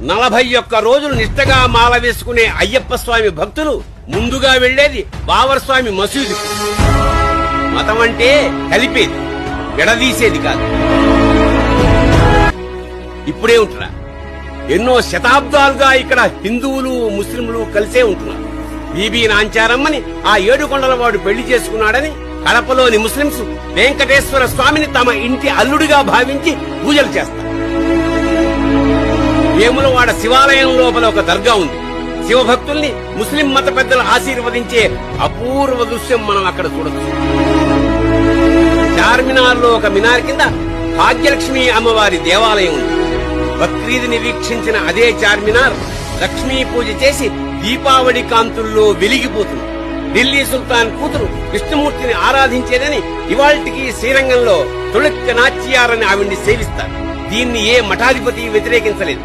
41 రోజులు నిష్టగా మాల వేసుకునే అయ్యప్ప స్వామి భక్తులు ముందుగా వెళ్లేది బావర్ స్వామి మసీదు. మతం అంటే కలిపేది, విడదీసేది కాదు. ఇప్పుడే ఉంటున్నా, ఎన్నో శతాబ్దాలుగా ఇక్కడ హిందువులు ముస్లింలు కలిసే ఉంటున్నారు. బీబీ నాంచారమ్మని ఆ 7 కొండల వాడు పెళ్లి చేసుకున్నాడని కడపలోని ముస్లింస్ వెంకటేశ్వర స్వామిని తమ ఇంటి అల్లుడిగా భావించి పూజలు చేస్తారు. వేములవాడ శివాలయం లోపల ఒక దర్గా ఉంది. శివభక్తుల్ని ముస్లిం మత పెద్దలు ఆశీర్వదించే అపూర్వ దృశ్యం మనం అక్కడ చూడొచ్చు. చార్మినార్ లో ఒక మినార్ కింద భాగ్యలక్ష్మి అమ్మవారి దేవాలయం ఉంది. బక్రీద్ని వీక్షించిన అదే చార్మినార్ లక్ష్మీ పూజ చేసి దీపావళి కాంతుల్లో వెలిగిపోతుంది. ఢిల్లీ సుల్తాన్ కూతురు విష్ణుమూర్తిని ఆరాధించేదని ఇవాళ్టికి శ్రీరంగంలో తొలుక్క నాచ్యారని ఆవిడ్ని సేవిస్తారు. దీన్ని ఏ మఠాధిపతి వ్యతిరేకించలేదు.